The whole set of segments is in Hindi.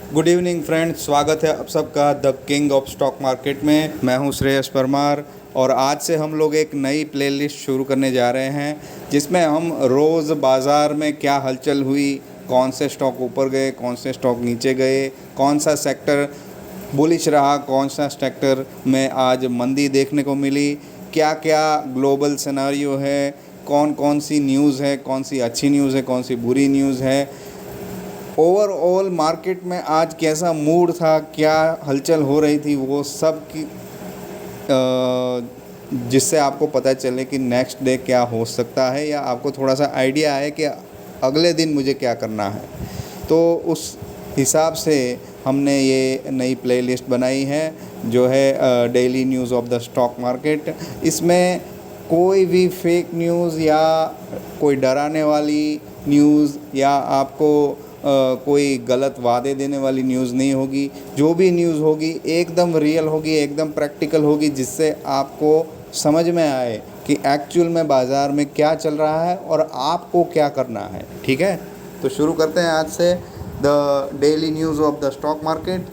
गुड इवनिंग फ्रेंड्स, स्वागत है आप सबका the king of stock market में। मैं हूं श्रेयस परमार और आज से हम लोग एक नई प्लेलिस्ट शुरू करने जा रहे हैं जिसमें हम रोज़ बाज़ार में क्या हलचल हुई, कौन से स्टॉक ऊपर गए, कौन से स्टॉक नीचे गए, कौन सा सेक्टर बुलिश रहा, कौन सा सेक्टर में आज मंदी देखने को मिली, क्या क्या ग्लोबल सिनेरियो है, कौन कौन सी न्यूज़ है, कौन सी अच्छी न्यूज़ है, कौन सी बुरी न्यूज़ है, ओवरऑल मार्केट में आज कैसा मूड था, क्या हलचल हो रही थी, वो सब की जिससे आपको पता चले कि नेक्स्ट डे क्या हो सकता है या आपको थोड़ा सा आइडिया है कि अगले दिन मुझे क्या करना है। तो उस हिसाब से हमने ये नई प्लेलिस्ट बनाई है जो है daily news of the stock market. इसमें कोई भी फेक न्यूज़ या कोई डराने वाली न्यूज़ या आपको कोई गलत वादे देने वाली न्यूज़ नहीं होगी। जो भी न्यूज़ होगी एकदम रियल होगी, एकदम प्रैक्टिकल होगी, जिससे आपको समझ में आए कि एक्चुअल में बाज़ार में क्या चल रहा है और आपको क्या करना है। ठीक है, तो शुरू करते हैं आज से the daily news of the stock market.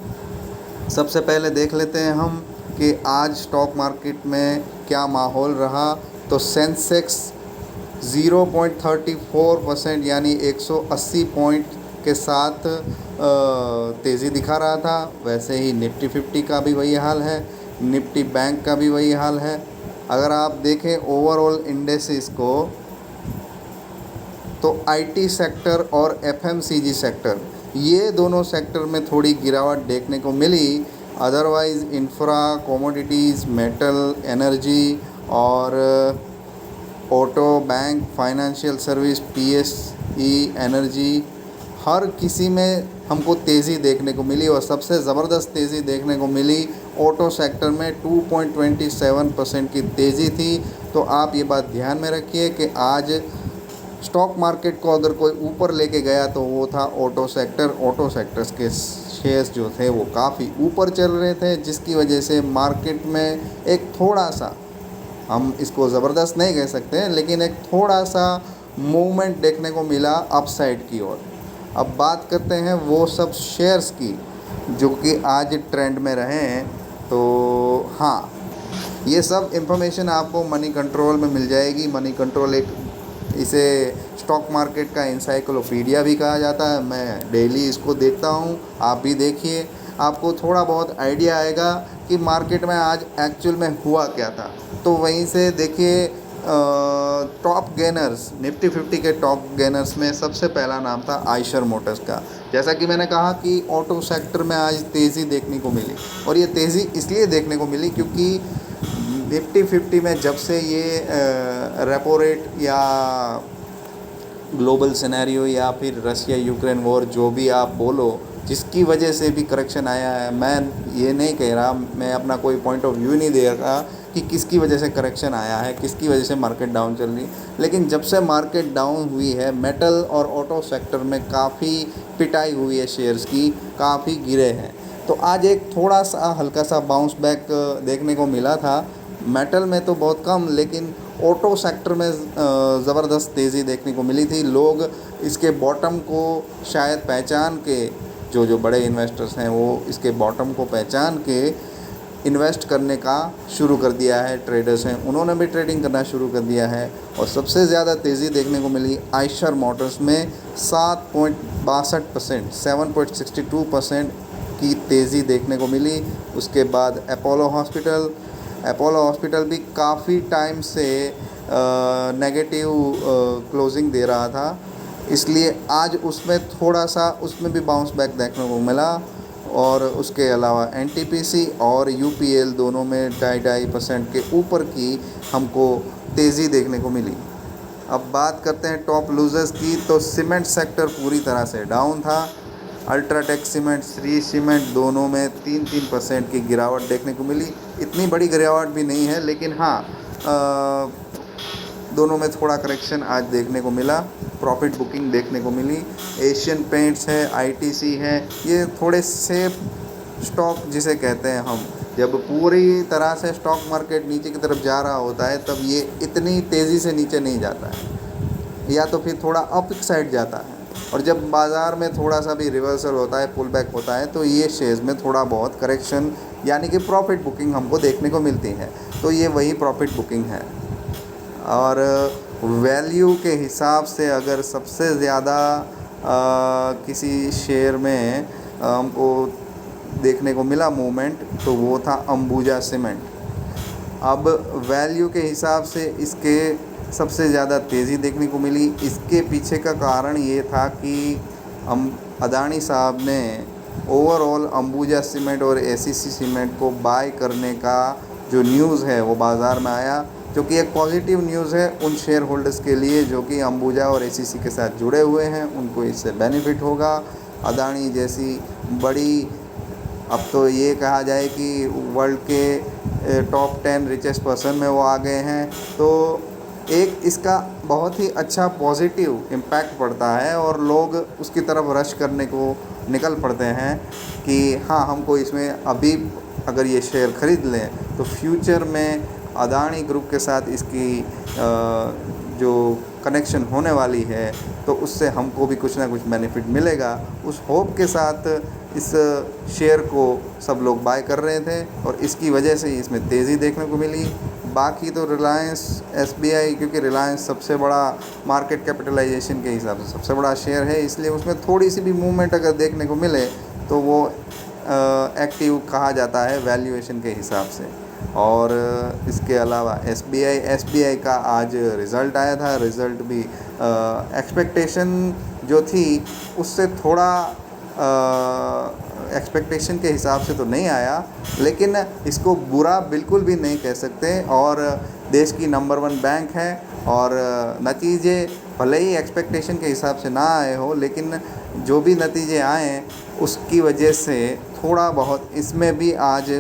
सबसे पहले देख लेते हैं हम कि आज स्टॉक मार्केट में क्या माहौल रहा। तो सेंसेक्स 0.34% यानी 180 पॉइंट के साथ तेज़ी दिखा रहा था। वैसे ही निफ्टी 50 का भी वही हाल है, निफ्टी बैंक का भी वही हाल है। अगर आप देखें ओवरऑल इंडेक्सेस को तो आईटी सेक्टर और एफएमसीजी सेक्टर, ये दोनों सेक्टर में थोड़ी गिरावट देखने को मिली। Otherwise infra, commodities, metal, energy और auto, bank, financial service, PSE, energy, हर किसी में हमको तेज़ी देखने को मिली और सबसे ज़बरदस्त तेज़ी देखने को मिली ऑटो सेक्टर में 2.27% की तेज़ी थी। तो आप ये बात ध्यान में रखिए कि आज स्टॉक मार्केट को अगर कोई ऊपर लेके गया तो वो था ऑटो सेक्टर। ऑटो सेक्टर्स के शेयर्स जो थे वो काफ़ी ऊपर चल रहे थे, जिसकी वजह से मार्केट में एक थोड़ा सा, हम इसको ज़बरदस्त नहीं कह सकते, लेकिन एक थोड़ा सा मूवमेंट देखने को मिला अपसाइड की ओर। अब बात करते हैं वो सब शेयर्स की जो कि आज ट्रेंड में रहे हैं। तो हाँ, ये सब इन्फॉर्मेशन आपको मनी कंट्रोल में मिल जाएगी। मनी कंट्रोल एक, इसे स्टॉक मार्केट का इंसाइक्लोपीडिया भी कहा जाता है। मैं डेली इसको देखता हूँ, आप भी देखिए, आपको थोड़ा बहुत आइडिया आएगा कि मार्केट में आज एक्चुअल में हुआ क्या था। तो वहीं से देखिए, टॉप गेनर्स, निफ्टी 50 के टॉप गेनर्स में सबसे पहला नाम था आयशर मोटर्स का। जैसा कि मैंने कहा कि ऑटो सेक्टर में आज तेज़ी देखने को मिली और ये तेज़ी इसलिए देखने को मिली क्योंकि निफ्टी 50 में जब से ये रेपो रेट या ग्लोबल सिनेरियो या फिर रशिया यूक्रेन वॉर, जो भी आप बोलो, जिसकी वजह से भी करेक्शन आया है, मैं ये नहीं कह रहा, मैं अपना कोई पॉइंट ऑफ व्यू नहीं दे रहा कि किसकी वजह से करेक्शन आया है, किसकी वजह से मार्केट डाउन चल रही, लेकिन जब से मार्केट डाउन हुई है मेटल और ऑटो सेक्टर में काफ़ी पिटाई हुई है शेयर्स की, काफ़ी गिरे हैं। तो आज एक थोड़ा सा हल्का सा बाउंस बैक देखने को मिला था। मेटल में तो बहुत कम, लेकिन ऑटो सेक्टर में ज़बरदस्त तेज़ी देखने को मिली थी। लोग इसके बॉटम को शायद पहचान के, जो बड़े इन्वेस्टर्स हैं वो इसके बॉटम को पहचान के इन्वेस्ट करने का शुरू कर दिया है। ट्रेडर्स हैं उन्होंने भी ट्रेडिंग करना शुरू कर दिया है और सबसे ज़्यादा तेज़ी देखने को मिली आयशर मोटर्स में 7.62%, 7.62% की तेज़ी देखने को मिली। उसके बाद अपोलो हॉस्पिटल भी काफ़ी टाइम से नेगेटिव क्लोजिंग दे रहा था, इसलिए आज उसमें थोड़ा सा, उसमें भी बाउंस बैक देखने को मिला। और उसके अलावा एनटीपीसी और यूपीएल दोनों में 2.5% के ऊपर की हमको तेज़ी देखने को मिली। अब बात करते हैं टॉप लूजर्स की। तो सीमेंट सेक्टर पूरी तरह से डाउन था। अल्ट्राटेक सीमेंट, श्री सीमेंट दोनों में 3% की गिरावट देखने को मिली। इतनी बड़ी गिरावट भी नहीं है, लेकिन हाँ, दोनों में थोड़ा करेक्शन आज देखने को मिला, प्रॉफिट बुकिंग देखने को मिली। एशियन पेंट्स है, आईटीसी है, ये थोड़े सेफ स्टॉक जिसे कहते हैं हम। जब पूरी तरह से स्टॉक मार्केट नीचे की तरफ जा रहा होता है तब ये इतनी तेज़ी से नीचे नहीं जाता है, या तो फिर थोड़ा अप साइड जाता है। और जब बाज़ार में थोड़ा सा भी रिवर्सल होता है, पुल बैक होता है, तो ये शेयर्स में थोड़ा बहुत करेक्शन यानी कि प्रॉफिट बुकिंग हमको देखने को मिलती है। तो ये वही प्रॉफिट बुकिंग है। और वैल्यू के हिसाब से अगर सबसे ज़्यादा किसी शेयर में हमको देखने को मिला मूवमेंट, तो वो था अंबुजा सीमेंट। अब वैल्यू के हिसाब से इसके सबसे ज़्यादा तेज़ी देखने को मिली। इसके पीछे का कारण ये था कि अदानी साहब ने ओवरऑल अंबुजा सीमेंट और एसीसी सीमेंट को बाय करने का जो न्यूज़ है वो बाज़ार में आया, जो कि एक पॉजिटिव न्यूज़ है उन शेयर होल्डर्स के लिए जो कि अंबुजा और एसीसी के साथ जुड़े हुए हैं। उनको इससे बेनिफिट होगा। अदानी जैसी बड़ी, अब तो ये कहा जाए कि वर्ल्ड के टॉप 10 रिचेस्ट पर्सन में वो आ गए हैं, तो एक इसका बहुत ही अच्छा पॉजिटिव इम्पैक्ट पड़ता है और लोग उसकी तरफ रश करने को निकल पड़ते हैं कि हाँ, हमको इसमें अभी अगर ये शेयर ख़रीद लें तो फ्यूचर में अदानी ग्रुप के साथ इसकी जो कनेक्शन होने वाली है तो उससे हमको भी कुछ ना कुछ बेनिफिट मिलेगा। उस होप के साथ इस शेयर को सब लोग बाय कर रहे थे और इसकी वजह से इसमें तेज़ी देखने को मिली। बाकी तो रिलायंस एसबीआई, क्योंकि रिलायंस सबसे बड़ा मार्केट कैपिटलाइजेशन के हिसाब से सबसे बड़ा शेयर है, इसलिए उसमें थोड़ी सी भी मूवमेंट अगर देखने को मिले तो वो एक्टिव कहा जाता है वैल्यूएशन के हिसाब से। और इसके अलावा एसबीआई का आज रिज़ल्ट आया था। रिज़ल्ट भी एक्सपेक्टेशन जो थी उससे थोड़ा एक्सपेक्टेशन के हिसाब से तो नहीं आया, लेकिन इसको बुरा बिल्कुल भी नहीं कह सकते। और देश की नंबर 1 बैंक है और नतीजे भले ही एक्सपेक्टेशन के हिसाब से ना आए हो, लेकिन जो भी नतीजे आए उसकी वजह से थोड़ा बहुत इसमें भी आज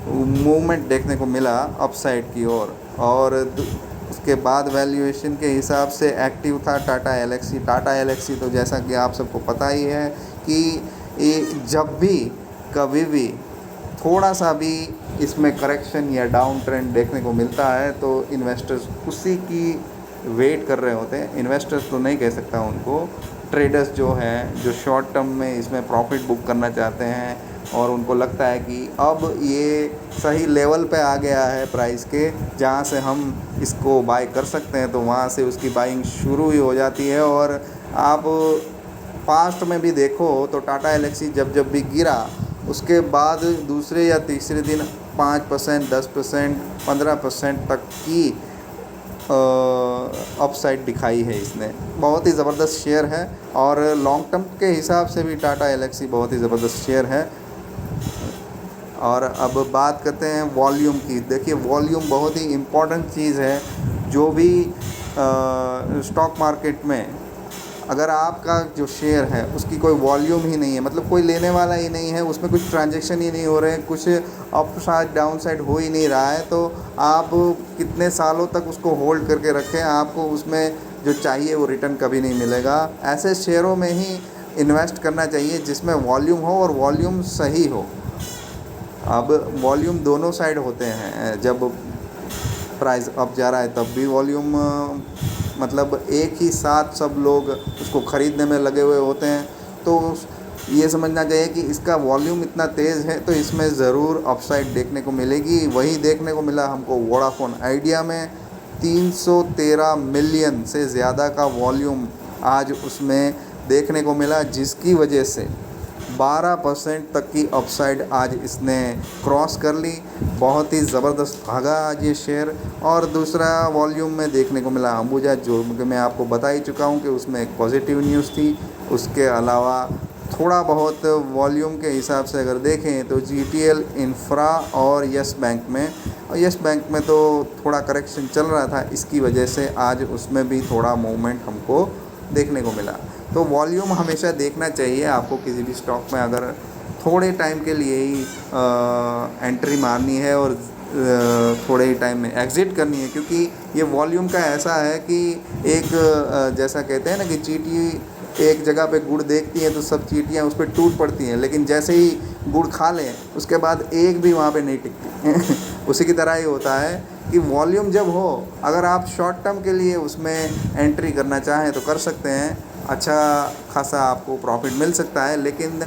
मूवमेंट देखने को मिला अपसाइड की ओर। और उसके बाद वैल्यूएशन के हिसाब से एक्टिव था टाटा एलेक्सी। टाटा एलेक्सी तो जैसा कि आप सबको पता ही है कि ये जब भी कभी भी थोड़ा सा भी इसमें करेक्शन या डाउन ट्रेंड देखने को मिलता है तो इन्वेस्टर्स उसी की वेट कर रहे होते हैं। इन्वेस्टर्स तो नहीं कह सकता उनको, ट्रेडर्स जो हैं जो शॉर्ट टर्म में इसमें प्रॉफिट बुक करना चाहते हैं और उनको लगता है कि अब ये सही लेवल पे आ गया है प्राइस के जहाँ से हम इसको बाय कर सकते हैं, तो वहाँ से उसकी बाइंग शुरू ही हो जाती है। और आप पास्ट में भी देखो तो टाटा एलेक्सी जब भी गिरा उसके बाद दूसरे या तीसरे दिन 5%, 10%, 15% तक की अपसाइड दिखाई है इसने। बहुत ही ज़बरदस्त शेयर है और लॉन्ग टर्म के हिसाब से भी टाटा एलेक्सी बहुत ही ज़बरदस्त शेयर है। और अब बात करते हैं वॉल्यूम की। देखिए, वॉल्यूम बहुत ही इम्पॉर्टेंट चीज़ है। जो भी स्टॉक मार्केट में अगर आपका जो शेयर है उसकी कोई वॉल्यूम ही नहीं है, मतलब कोई लेने वाला ही नहीं है, उसमें कुछ ट्रांजैक्शन ही नहीं हो रहे हैं, कुछ अप साइड डाउन साइड हो ही नहीं रहा है, तो आप कितने सालों तक उसको होल्ड करके रखें, आपको उसमें जो चाहिए वो रिटर्न कभी नहीं मिलेगा। ऐसे शेयरों में ही इन्वेस्ट करना चाहिए जिसमें वॉल्यूम हो और वॉल्यूम सही हो। अब वॉल्यूम दोनों साइड होते हैं। जब प्राइस अप जा रहा है तब भी वॉल्यूम, मतलब एक ही साथ सब लोग उसको ख़रीदने में लगे हुए होते हैं, तो ये समझना चाहिए कि इसका वॉल्यूम इतना तेज़ है तो इसमें ज़रूर अपसाइड देखने को मिलेगी। वही देखने को मिला हमको वोडाफोन आइडिया में। 313 मिलियन से ज़्यादा का वॉल्यूम आज उसमें देखने को मिला, जिसकी वजह से 12% तक की अपसाइड आज इसने क्रॉस कर ली। बहुत ही ज़बरदस्त भागा आज ये शेयर। और दूसरा वॉल्यूम में देखने को मिला अंबुजा, जो मैं आपको बता ही चुका हूँ कि उसमें एक पॉजिटिव न्यूज़ थी। उसके अलावा थोड़ा बहुत वॉल्यूम के हिसाब से अगर देखें तो जीटीएल इंफ्रा और यस बैंक में, और यस बैंक में तो थोड़ा करेक्शन चल रहा था, इसकी वजह से आज उसमें भी थोड़ा मूवमेंट हमको देखने को मिला। तो वॉल्यूम हमेशा देखना चाहिए आपको किसी भी स्टॉक में, अगर थोड़े टाइम के लिए ही एंट्री मारनी है और थोड़े ही टाइम में एग्ज़िट करनी है, क्योंकि ये वॉल्यूम का ऐसा है कि एक जैसा कहते हैं ना कि चींटी एक जगह पे गुड़ देखती है तो सब चींटियाँ उस पर टूट पड़ती हैं, लेकिन जैसे ही गुड़ खा लें उसके बाद एक भी वहाँ पे नहीं टिकती उसी की तरह ही होता है कि वॉल्यूम जब हो, अगर आप शॉर्ट टर्म के लिए उसमें एंट्री करना चाहें तो कर सकते हैं। अच्छा खासा आपको प्रॉफिट मिल सकता है, लेकिन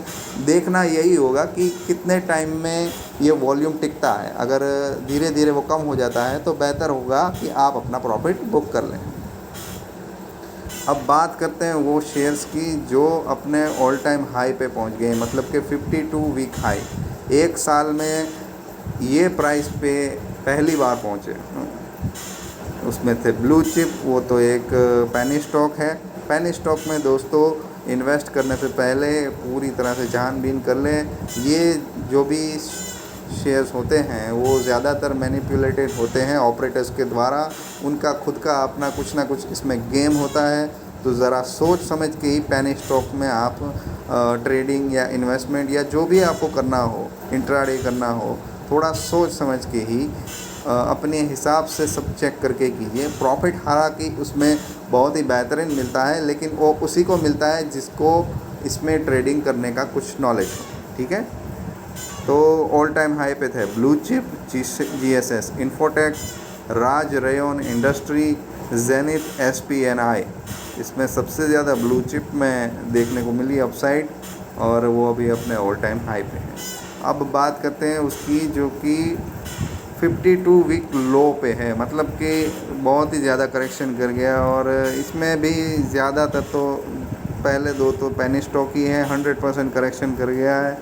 देखना यही होगा कि कितने टाइम में ये वॉल्यूम टिकता है। अगर धीरे धीरे वो कम हो जाता है तो बेहतर होगा कि आप अपना प्रॉफिट बुक कर लें। अब बात करते हैं वो शेयर्स की जो अपने ऑल टाइम हाई पे पहुंच गए, मतलब कि 52 वीक हाई। एक साल में ये प्राइस पे पहली बार पहुंचे। उसमें थे ब्लू चिप, वो तो एक पेनी स्टॉक है। पेनी स्टॉक में दोस्तों इन्वेस्ट करने से पहले पूरी तरह से छानबीन कर लें। ये जो भी शेयर्स होते हैं वो ज़्यादातर मैनिपुलेटेड होते हैं ऑपरेटर्स के द्वारा। उनका खुद का अपना कुछ ना कुछ इसमें गेम होता है। तो ज़रा सोच समझ के ही पेनी स्टॉक में आप ट्रेडिंग या इन्वेस्टमेंट या जो भी आपको करना हो, इंट्राडे करना हो, थोड़ा सोच समझ के ही अपने हिसाब से सब चेक करके कीजिए। प्रॉफिट हालांकि उसमें बहुत ही बेहतरीन मिलता है, लेकिन वो उसी को मिलता है जिसको इसमें ट्रेडिंग करने का कुछ नॉलेज हो। ठीक है, तो ऑल टाइम हाई पे थे ब्लू चिप, GSS, इन्फोटेक, राज रेयन इंडस्ट्री, जेनिथ, SPNI। इसमें सबसे ज़्यादा ब्लू चिप में देखने को मिली अपसाइड, और वो अभी अपने ऑल टाइम हाई पे है। अब बात करते हैं उसकी जो कि 52 वीक लो पे है, मतलब कि बहुत ही ज़्यादा करेक्शन कर गया। और इसमें भी ज़्यादातर तो पहले दो तो पेनी स्टॉक ही है, 100% करेक्शन कर गया है।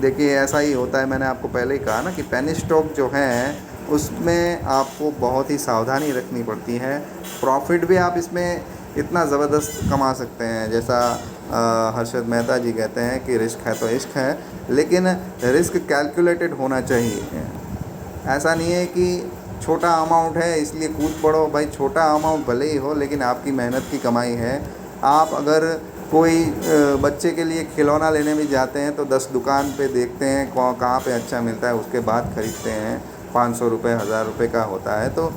देखिए ऐसा ही होता है, मैंने आपको पहले ही कहा ना कि पेनी स्टॉक जो है उसमें आपको बहुत ही सावधानी रखनी पड़ती है। प्रॉफिट भी आप इसमें इतना ज़बरदस्त कमा सकते हैं, जैसा हर्षद मेहता जी कहते हैं कि रिस्क है तो इश्क है, लेकिन रिस्क कैलकुलेटेड होना चाहिए। ऐसा नहीं है कि छोटा अमाउंट है इसलिए कूद पड़ो। भाई छोटा अमाउंट भले ही हो, लेकिन आपकी मेहनत की कमाई है। आप अगर कोई बच्चे के लिए खिलौना लेने भी जाते हैं तो 10 दुकान पे देखते हैं कहाँ पे अच्छा मिलता है, उसके बाद ख़रीदते हैं। 500 रुपये, 1000 रुपये का होता है, तो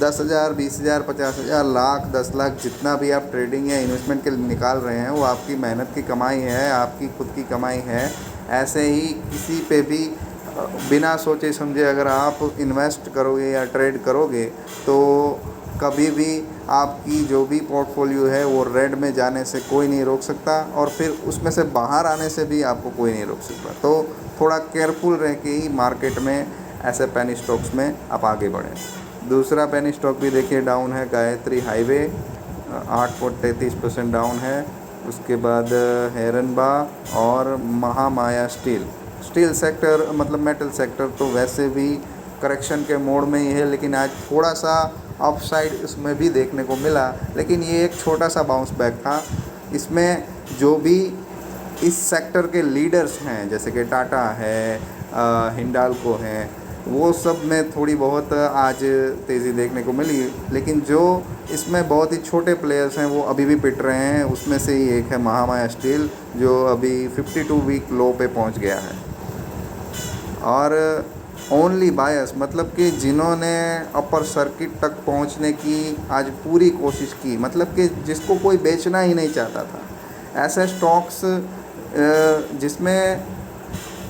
10,000, 20,000, 50,000, लाख, 10 लाख जितना भी आप ट्रेडिंग या इन्वेस्टमेंट के लिए निकाल रहे हैं वो आपकी मेहनत की कमाई है, आपकी खुद की कमाई है। ऐसे ही किसी पे भी बिना सोचे समझे अगर आप इन्वेस्ट करोगे या ट्रेड करोगे तो कभी भी आपकी जो भी पोर्टफोलियो है वो रेड में जाने से कोई नहीं रोक सकता, और फिर उसमें से बाहर आने से भी आपको कोई नहीं रोक सकता। तो थोड़ा केयरफुल रह के ही मार्केट में ऐसे पेनी स्टॉक्स में आप आगे बढ़ें। दूसरा पेनी स्टॉक भी देखिए डाउन है, गायत्री हाईवे 8.33% डाउन है। उसके बाद हेरनबा और महामाया स्टील सेक्टर, मतलब मेटल सेक्टर तो वैसे भी करेक्शन के मोड में ही है, लेकिन आज थोड़ा सा अपसाइड इसमें भी देखने को मिला, लेकिन ये एक छोटा सा बाउंस बैक था। इसमें जो भी इस सेक्टर के लीडर्स हैं जैसे कि टाटा है, हिंडाल्को हैं, वो सब में थोड़ी बहुत आज तेज़ी देखने को मिली, लेकिन जो इसमें बहुत ही छोटे प्लेयर्स हैं वो अभी भी पिट रहे हैं। उसमें से ही एक है महामाया स्टील जो अभी 52 वीक लो पे पहुंच गया है। और ओनली बायर्स, मतलब कि जिन्होंने अपर सर्किट तक पहुंचने की आज पूरी कोशिश की, मतलब कि जिसको कोई बेचना ही नहीं चाहता था, ऐसे स्टॉक्स जिसमें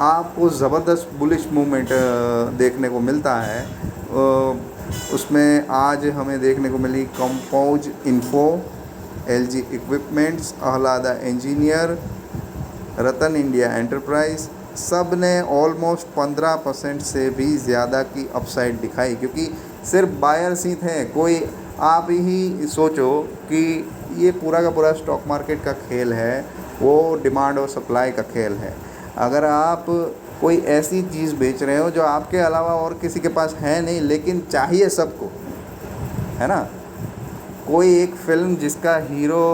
आपको ज़बरदस्त बुलिश मूवमेंट देखने को मिलता है, उसमें आज हमें देखने को मिली compose info, LG equipments, Ahlada engineer, Ratan India enterprise, सब ने ऑलमोस्ट 15% से भी ज़्यादा की अपसाइड दिखाई, क्योंकि सिर्फ बायर्स ही थे। कोई आप ही सोचो कि ये पूरा का पूरा स्टॉक मार्केट का खेल है, वो डिमांड और सप्लाई का खेल है। अगर आप कोई ऐसी चीज़ बेच रहे हो जो आपके अलावा और किसी के पास है नहीं, लेकिन चाहिए सबको, है ना। कोई एक फ़िल्म जिसका हीरो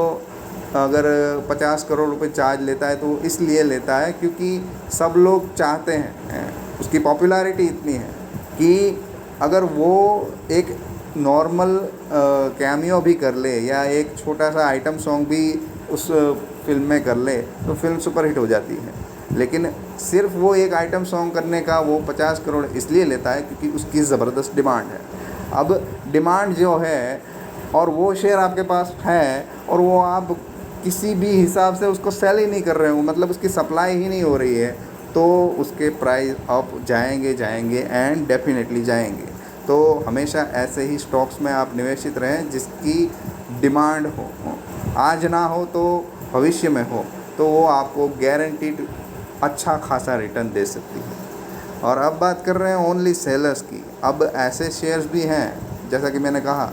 अगर 50 करोड़ रुपए चार्ज लेता है तो इसलिए लेता है क्योंकि सब लोग चाहते हैं, उसकी पॉपुलैरिटी इतनी है कि अगर वो एक नॉर्मल कैमियो भी कर ले या एक छोटा सा आइटम सॉन्ग भी उस फिल्म में कर ले तो फिल्म सुपरहिट हो जाती है। लेकिन सिर्फ वो एक आइटम सॉन्ग करने का वो 50 करोड़ इसलिए लेता है क्योंकि उसकी ज़बरदस्त डिमांड है। अब डिमांड जो है और वो शेयर आपके पास है और वो आप किसी भी हिसाब से उसको सेल ही नहीं कर रहे हो, मतलब उसकी सप्लाई ही नहीं हो रही है, तो उसके प्राइस अप जाएंगे एंड डेफिनेटली जाएंगे। तो हमेशा ऐसे ही स्टॉक्स में आप निवेशित रहें जिसकी डिमांड हो। आज ना हो तो भविष्य में हो, तो वो आपको गारंटीड अच्छा खासा रिटर्न दे सकती है। और अब बात कर रहे हैं ओनली सेलर्स की। अब ऐसे शेयर्स भी हैं, जैसा कि मैंने कहा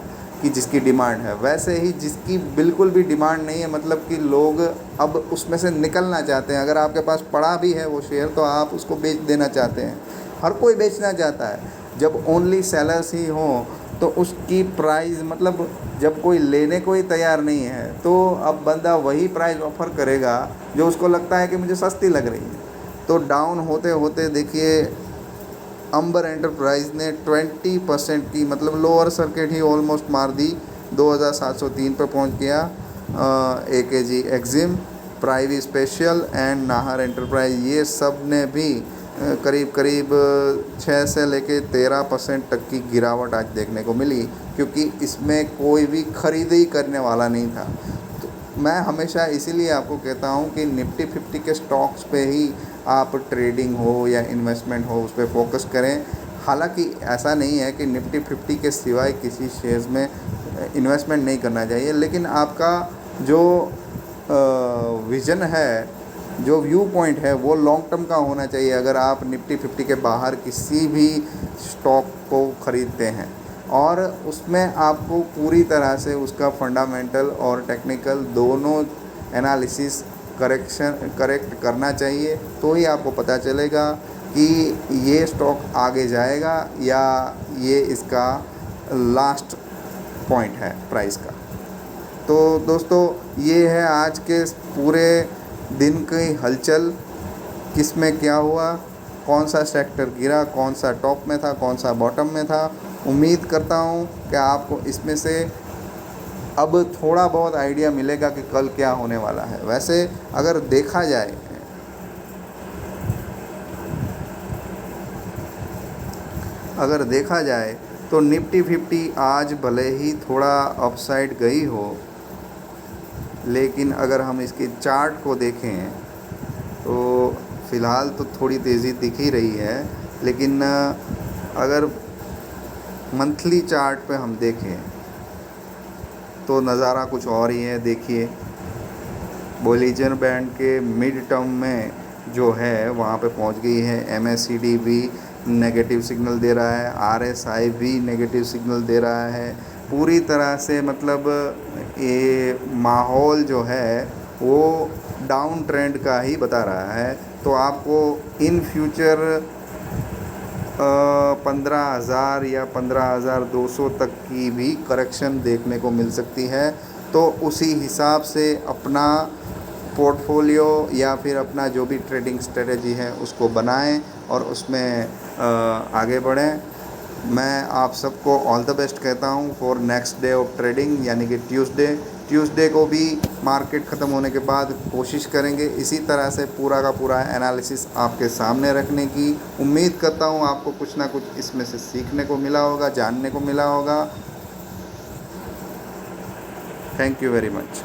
कि जिसकी डिमांड है, वैसे ही जिसकी बिल्कुल भी डिमांड नहीं है, मतलब कि लोग अब उसमें से निकलना चाहते हैं। अगर आपके पास पड़ा भी है वो शेयर तो आप उसको बेच देना चाहते हैं। हर कोई बेचना चाहता है। जब ओनली सेलर्स ही हों तो उसकी प्राइस, मतलब जब कोई लेने को ही तैयार नहीं है तो अब बंदा वही प्राइस ऑफ़र करेगा जो उसको लगता है कि मुझे सस्ती लग रही है। तो डाउन होते होते देखिए अंबर एंटरप्राइज ने 20% की, मतलब लोअर सर्किट ही ऑलमोस्ट मार दी, 2703 पे पहुंच गया। AKG Exim, Privi special and Nahar enterprise, ये सब ने भी करीब करीब 6 से लेके 13% तक की गिरावट आज देखने को मिली, क्योंकि इसमें कोई भी खरीदी करने वाला नहीं था। तो मैं हमेशा इसीलिए आपको कहता हूँ कि निफ्टी 50 के स्टॉक्स पे ही आप ट्रेडिंग हो या इन्वेस्टमेंट हो उस पर फोकस करें। हालांकि ऐसा नहीं है कि निफ्टी 50 के सिवाय किसी शेयर्स में इन्वेस्टमेंट नहीं करना चाहिए, लेकिन आपका जो विज़न है, जो व्यू पॉइंट है, वो लॉन्ग टर्म का होना चाहिए अगर आप निफ्टी 50 के बाहर किसी भी स्टॉक को ख़रीदते हैं। और उसमें आपको पूरी तरह से उसका फंडामेंटल और टेक्निकल दोनों एनालिसिस करेक्ट करना चाहिए, तो ही आपको पता चलेगा कि ये स्टॉक आगे जाएगा या ये इसका लास्ट पॉइंट है प्राइस का। तो दोस्तों, ये है आज के पूरे दिन की हलचल। किस में क्या हुआ, कौन सा सेक्टर गिरा, कौन सा टॉप में था, कौन सा बॉटम में था। उम्मीद करता हूँ कि आपको इसमें से अब थोड़ा बहुत आइडिया मिलेगा कि कल क्या होने वाला है। वैसे अगर देखा जाए तो निफ्टी 50 आज भले ही थोड़ा अपसाइड गई हो, लेकिन अगर हम इसके चार्ट को देखें तो फ़िलहाल तो थोड़ी तेज़ी दिख ही रही है। लेकिन अगर मंथली चार्ट पे हम देखें तो नज़ारा कुछ और ही है। देखिए, बोलिंजर बैंड के मिड टर्म में जो है वहाँ पे पहुँच गई है। MACD भी नेगेटिव सिग्नल दे रहा है, RSI भी नेगेटिव सिग्नल दे रहा है। पूरी तरह से मतलब ये माहौल जो है वो डाउन ट्रेंड का ही बता रहा है। तो आपको इन फ्यूचर 15,000 या 15,200 तक की भी करेक्शन देखने को मिल सकती है। तो उसी हिसाब से अपना पोर्टफोलियो या फिर अपना जो भी ट्रेडिंग स्ट्रेटजी है उसको बनाएं और उसमें आगे बढ़ें। मैं आप सबको ऑल द बेस्ट कहता हूं for next day of trading, यानी कि ट्यूसडे को भी मार्केट ख़त्म होने के बाद कोशिश करेंगे इसी तरह से पूरा का पूरा एनालिसिस आपके सामने रखने की। उम्मीद करता हूं आपको कुछ ना कुछ इसमें से सीखने को मिला होगा, जानने को मिला होगा। Thank you very much.